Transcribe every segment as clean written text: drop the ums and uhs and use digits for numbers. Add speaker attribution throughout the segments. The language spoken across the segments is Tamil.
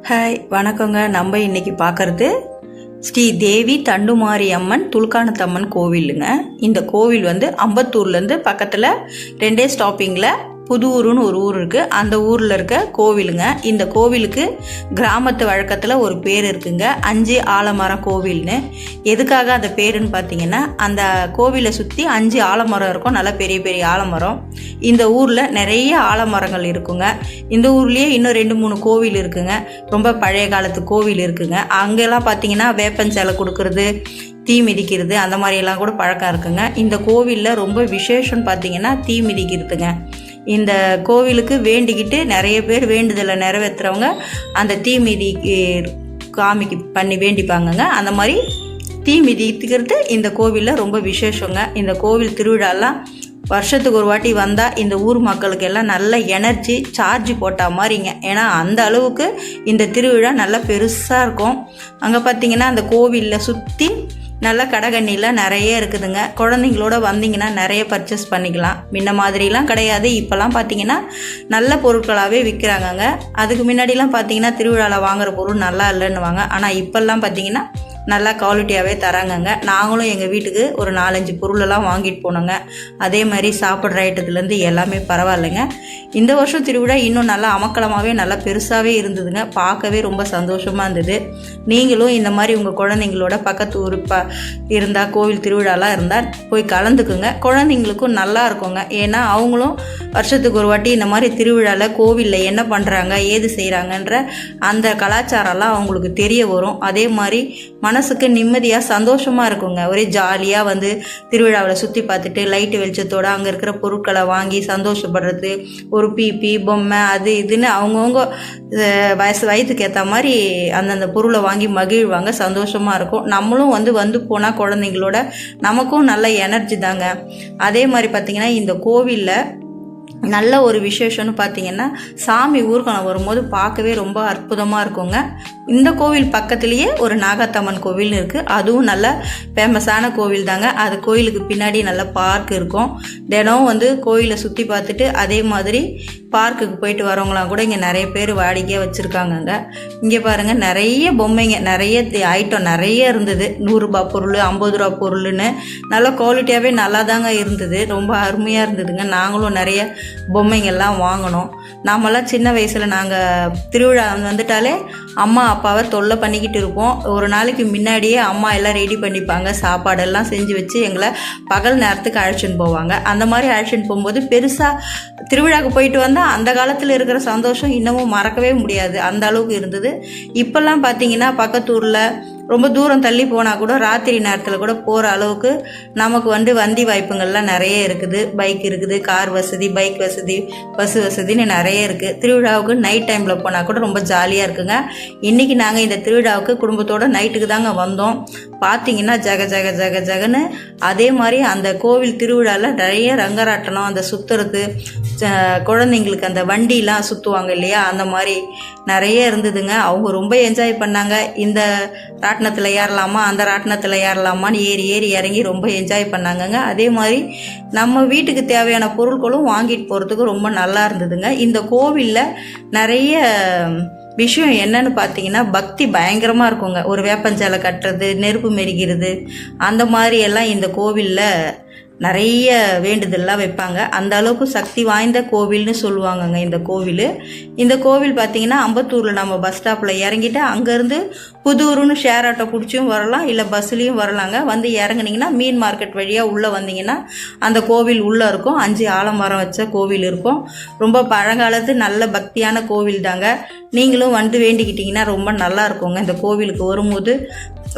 Speaker 1: ஹாய் வணக்கங்க. நம்ம இன்னைக்கு பார்க்குறது ஸ்ரீ தேவி தண்டுமாரி அம்மன் துலுக்கானத்தம்மன் கோவிலுங்க. இந்த கோவில் வந்து அம்பத்தூர்லேருந்து பக்கத்தில் 2 ஸ்டாப்பிங்கில் புதுவூருன்னு ஒரு ஊர் இருக்குது. அந்த ஊரில் இருக்க கோவிலுங்க. இந்த கோவிலுக்கு கிராமத்து வழக்கத்தில் ஒரு பேர் இருக்குங்க, 5 ஆலமரம் கோவில்னு. எதுக்காக அந்த பேருன்னு பார்த்தீங்கன்னா, அந்த கோவிலை சுற்றி 5 ஆலமரம் இருக்கும், நல்லா பெரிய பெரிய ஆலமரம். இந்த ஊரில் நிறைய ஆலமரங்கள் இருக்குங்க. இந்த ஊர்லேயே இன்னும் 2-3 கோவில் இருக்குங்க, ரொம்ப பழைய காலத்து கோவில் இருக்குங்க. அங்கெல்லாம் பார்த்தீங்கன்னா வேப்பஞ்சலை கொடுக்கறது, தீ மிதிக்கிறது, அந்த மாதிரியெல்லாம் கூட பழக்கம் இருக்குங்க. இந்த கோவிலில் ரொம்ப விசேஷம்னு பார்த்தீங்கன்னா தீ மிதிக்கிறதுங்க. இந்த கோவிலுக்கு வேண்டிக்கிட்டு நிறைய பேர் வேண்டுதலை நிறைவேற்றுறவங்க அந்த தீ மிதி பண்ணி வேண்டிப்பாங்கங்க. அந்த மாதிரி தீ மிதிக்கிறது இந்த கோவிலில் ரொம்ப விசேஷங்க. இந்த கோவில் திருவிழாலாம் வருஷத்துக்கு ஒரு வாட்டி வந்தால் இந்த ஊர் மக்களுக்கு எல்லாம் நல்ல எனர்ஜி சார்ஜ் போட்டால் மாதிரிங்க. ஏன்னா அந்த அளவுக்கு இந்த திருவிழா நல்லா பெருசாக இருக்கும். அங்கே பார்த்திங்கன்னா அந்த கோவிலில் சுற்றி நல்ல கடைகண்ணிலாம் நிறைய இருக்குதுங்க. குழந்தைங்களோட வந்தீங்கன்னா நிறைய பர்ச்சேஸ் பண்ணிக்கலாம். முன்ன மாதிரிலாம் கிடையாது. இப்போல்லாம் பார்த்தீங்கன்னா நல்ல பொருட்களாகவே விற்கிறாங்கங்க. அதுக்கு முன்னாடிலாம் பார்த்தீங்கன்னா திருவிழாவில் வாங்குகிற பொருள் நல்லா இல்லைன்னுவாங்க. ஆனால் இப்போல்லாம் பார்த்தீங்கன்னா நல்லா குவாலிட்டியாகவே தராங்கங்க. நாங்களும் எங்கள் வீட்டுக்கு ஒரு 4-5 பொருளெல்லாம் வாங்கிட்டு போனோங்க. அதே மாதிரி சாப்பிட்ற ஐட்டத்துலேருந்து எல்லாமே பரவாயில்லைங்க. இந்த வருஷம் திருவிழா இன்னும் நல்லா அமக்கலமாகவே நல்லா பெருசாகவே இருந்ததுங்க. பார்க்கவே ரொம்ப சந்தோஷமாக இருந்தது. நீங்களும் இந்த மாதிரி உங்கள் குழந்தைங்களோட பக்கத்து ஊர் இருந்தால் கோவில் திருவிழாலாம் இருந்தால் போய் கலந்துக்குங்க. குழந்தைங்களுக்கும் நல்லா இருக்குங்க. ஏன்னா அவங்களும் வருஷத்துக்கு ஒரு வாட்டி இந்த மாதிரி திருவிழாவில் கோவிலில் என்ன பண்ணுறாங்க ஏது செய்கிறாங்கன்ற அந்த கலாச்சாரம்லாம் அவங்களுக்கு தெரிய வரும். அதே மாதிரி மனசுக்கு நிம்மதியாக சந்தோஷமாக இருக்குங்க. ஒரே ஜாலியாக வந்து திருவிழாவில் சுற்றி பார்த்துட்டு லைட்டு வெளிச்சத்தோடு அங்கே இருக்கிற பொருட்களை வாங்கி சந்தோஷப்படுறது, ஒரு பீப்பி பொம்மை அது இதுன்னு அவங்கவுங்க வயதுக்கு ஏற்ற மாதிரி அந்தந்த பொருளை வாங்கி மகிழ்வாங்க. சந்தோஷமாக இருக்கும். நம்மளும் வந்து போனால் குழந்தைங்களோட நமக்கும் நல்ல எனர்ஜி தாங்க. அதே மாதிரி பார்த்திங்கன்னா இந்த கோவிலில் நல்ல ஒரு விசேஷம்னு பார்த்தீங்கன்னா சாமி ஊர்வலம் வரும்போது பார்க்கவே ரொம்ப அற்புதமாக இருக்குங்க. இந்த கோவில் பக்கத்துலேயே ஒரு நாகாத்தம்மன் கோவில் இருக்குது. அதுவும் நல்ல ஃபேமஸான கோவில் தாங்க. அது கோயிலுக்கு பின்னாடி நல்ல பார்க் இருக்கும். தினம் வந்து கோயிலை சுற்றி பார்த்துட்டு அதே மாதிரி பார்க்குக்கு போயிட்டு வரவங்களாம் கூட இங்கே நிறைய பேர் வாடிக்கையாக வச்சுருக்காங்கங்க. இங்கே பாருங்கள் நிறைய பொம்மைங்க, நிறைய ஐட்டம் நிறைய இருந்தது. 100 ரூபா பொருள், 50 ரூபா பொருள்னு நல்ல குவாலிட்டியாகவே நல்லா தாங்க இருந்தது. ரொம்ப அருமையாக இருந்ததுங்க. நாங்களும் நிறைய பொம்மைங்கள்லாம் வாங்கினோம். நாமெல்லாம் சின்ன வயசில் நாங்கள் திருவிழா வந்துட்டாலே அம்மா அப்பாவை தொல்லை பண்ணிக்கிட்டு இருப்போம். ஒரு நாளைக்கு முன்னாடியே அம்மா எல்லாம் ரெடி பண்ணிப்பாங்க, சாப்பாடெல்லாம் செஞ்சு வச்சு எங்களை பகல் நேரத்துக்கு அழைச்சின்னு போவாங்க. அந்த மாதிரி அழைச்சின்னு போகும்போது பெருசாக திருவிழாவுக்கு போயிட்டு வந்தால் அந்த காலத்தில் இருக்கிற சந்தோஷம் இன்னமும் மறக்கவே முடியாது. அந்த அளவுக்கு இருந்தது. இப்போல்லாம் பார்த்தீங்கன்னா பக்கத்தூரில் ரொம்ப தூரம் தள்ளி போனால் கூட ராத்திரி நேரத்தில் கூட போகிற அளவுக்கு நமக்கு வந்து வண்டி வாய்ப்புங்கள்லாம் நிறைய இருக்குது. பைக் இருக்குது, கார் வசதி, பைக் வசதி, பஸ் வசதின்னு நிறைய இருக்குது. திருவிழாவுக்கு நைட் டைமில் போனால் கூட ரொம்ப ஜாலியாக இருக்குங்க. இன்றைக்கி நாங்கள் இந்த திருவிழாவுக்கு குடும்பத்தோடு நைட்டுக்கு தாங்க வந்தோம். பார்த்திங்கன்னா ஜக ஜக ஜக ஜகன்னு அதே மாதிரி அந்த கோவில் திருவிழாவில் நிறைய ரங்கராட்டனம், அந்த சுற்றுறது, குழந்தைங்களுக்கு அந்த வண்டிலாம் சுற்றுவாங்க இல்லையா, அந்த மாதிரி நிறைய இருந்ததுங்க. அவங்க ரொம்ப என்ஜாய் பண்ணாங்க. இந்த ராட்டினத்தில் ஏறலாமா அந்த ராட்டினத்தில் ஏறலாமான்னு ஏறி இறங்கி ரொம்ப என்ஜாய் பண்ணாங்கங்க. அதே மாதிரி நம்ம வீட்டுக்கு தேவையான பொருட்களும் வாங்கிட்டு போகிறதுக்கு ரொம்ப நல்லா இருந்ததுங்க. இந்த கோவிலில் நிறைய விஷயம் என்னன்னு பார்த்தீங்கன்னா பக்தி பயங்கரமாக இருக்குங்க. ஒரு வேப்பஞ்சலை கட்டுறது, நெருப்பு மெரிக்கிறது, அந்த மாதிரி எல்லாம் இந்த கோவிலில் நிறைய வேண்டுதல்லாம் வைப்பாங்க. அந்த அளவுக்கு சக்தி வாய்ந்த கோவில்னு சொல்லுவாங்கங்க இந்த கோவில். இந்த கோவில் பார்த்திங்கன்னா அம்பத்தூரில் நம்ம பஸ் ஸ்டாப்பில் இறங்கிட்டு அங்கேருந்து புதூருன்னு ஷேர் ஆட்டோ பிடிச்சும் வரலாம், இல்லை பஸ்லேயும் வரலாங்க. வந்து இறங்குனீங்கன்னா மீன் மார்க்கெட் வழியாக உள்ளே வந்தீங்கன்னா அந்த கோவில் உள்ளே இருக்கும். 5 ஆலமரம் வச்ச கோவில் இருக்கும். ரொம்ப பழங்காலத்து நல்ல பக்தியான கோவில் தாங்க. நீங்களும் வந்து வேண்டிக்கிட்டிங்கன்னா ரொம்ப நல்லா இருக்குங்க. இந்த கோவிலுக்கு வரும்போது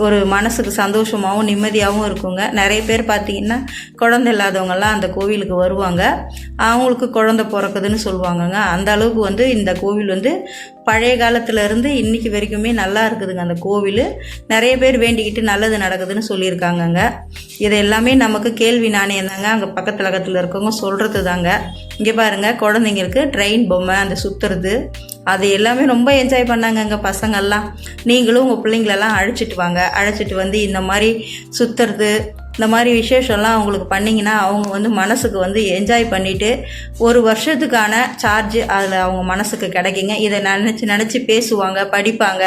Speaker 1: ஒரு மனசுக்கு சந்தோஷமாகவும் நிம்மதியாகவும் இருக்குங்க. நிறைய பேர் பார்த்திங்கன்னா குழந்தை இல்லாதவங்கெல்லாம் அந்த கோவிலுக்கு வருவாங்க. அவங்களுக்கு குழந்தை பிறக்குதுன்னு சொல்லுவாங்கங்க. அந்த அளவுக்கு வந்து இந்த கோவில் வந்து பழைய காலத்துலேருந்து இன்றைக்கி வரைக்குமே நல்லா இருக்குதுங்க. அந்த கோவில் நிறைய பேர் வேண்டிக்கிட்டு நல்லது நடக்குதுன்னு சொல்லியிருக்காங்கங்க. இது எல்லாமே நமக்கு கேள்வி நாணயம் தாங்க. அங்கே பக்கத்தில் இருக்கவங்க சொல்கிறது தாங்க. இங்கே பாருங்கள், குழந்தைங்களுக்கு ட்ரெயின் பொம்மை, அந்த சுற்றுறது, அது எல்லாமே ரொம்ப என்ஜாய் பண்ணாங்கங்க பசங்கள்லாம். நீங்களும் உங்கள் பிள்ளைங்களெல்லாம் அழைச்சிட்டு வாங்க. அழைச்சிட்டு வந்து இந்த மாதிரி சுற்றுறது, இந்த மாதிரி விசேஷம்லாம் அவங்களுக்கு பண்ணிங்கன்னா அவங்க வந்து மனசுக்கு வந்து என்ஜாய் பண்ணிவிட்டு ஒரு வருஷத்துக்கான சார்ஜ் அதில் அவங்க மனசுக்கு கிடைக்குங்க. இதை நினச்சி பேசுவாங்க, படிப்பாங்க.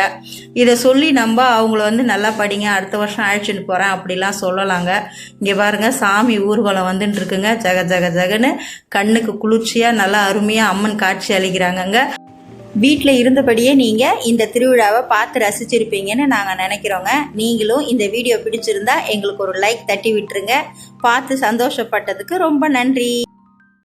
Speaker 1: இதை சொல்லி நம்ம அவங்கள வந்து நல்லா படிங்க, அடுத்த வருஷம் அழைச்சிட்டு போகிறேன் அப்படிலாம் சொல்லலாங்க. இங்கே பாருங்கள், சாமி ஊர்வலம் வந்துட்டு இருக்குங்க. ஜக ஜக ஜகன்னு கண்ணுக்கு குளிர்ச்சியாக நல்லா அருமையாக அம்மன் காட்சி அளிக்கிறாங்கங்க. வீட்டில் இருந்தபடியே நீங்கள் இந்த திருவிழாவை பார்த்து ரசிச்சிருப்பீங்கன்னு நாங்கள் நினைக்கிறோங்க. நீங்களும் இந்த வீடியோ பிடிச்சிருந்தா எங்களுக்கு ஒரு லைக் தட்டி விட்டுருங்க. பார்த்து சந்தோஷப்பட்டதுக்கு ரொம்ப நன்றி.